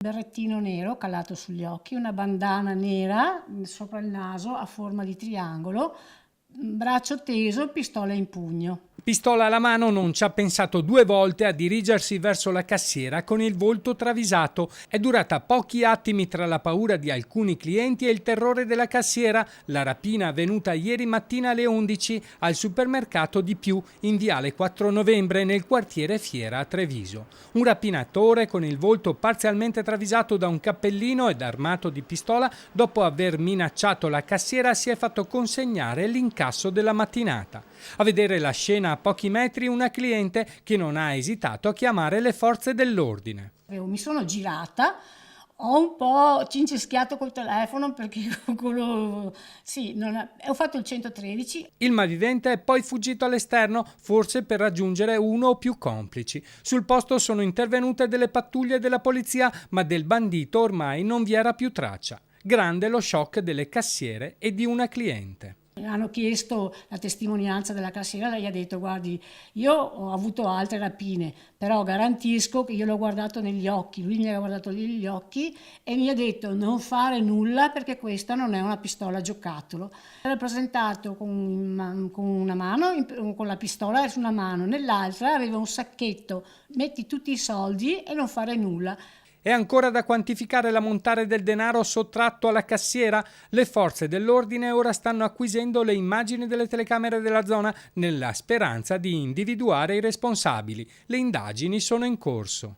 Berrettino nero calato sugli occhi, una bandana nera sopra il naso a forma di triangolo, braccio teso, pistola in pugno. Pistola alla mano, non ci ha pensato 2 volte a dirigersi verso la cassiera con il volto travisato. È durata pochi attimi tra la paura di alcuni clienti e il terrore della cassiera. La rapina avvenuta ieri mattina alle 11 al supermercato Di Più in viale 4 novembre nel quartiere Fiera a Treviso. Un rapinatore con il volto parzialmente travisato da un cappellino ed armato di pistola, dopo aver minacciato la cassiera, si è fatto consegnare l'incasso della mattinata. A vedere la scena a pochi metri una cliente che non ha esitato a chiamare le forze dell'ordine. Mi sono girata, ho un po' cinceschiato col telefono perché sì, ho fatto il 113. Il malvivente è poi fuggito all'esterno, forse per raggiungere uno o più complici. Sul posto sono intervenute delle pattuglie della polizia, ma del bandito ormai non vi era più traccia. Grande lo shock delle cassiere e di una cliente. Hanno chiesto la testimonianza della cassiera, lei ha detto: guardi, io ho avuto altre rapine, però garantisco che io l'ho guardato negli occhi, lui mi ha guardato negli occhi e mi ha detto non fare nulla perché questa non è una pistola giocattolo. Era presentato con una mano, con la pistola su una mano, nell'altra aveva un sacchetto, metti tutti i soldi e non fare nulla. È ancora da quantificare l'ammontare del denaro sottratto alla cassiera? Le forze dell'ordine ora stanno acquisendo le immagini delle telecamere della zona nella speranza di individuare i responsabili. Le indagini sono in corso.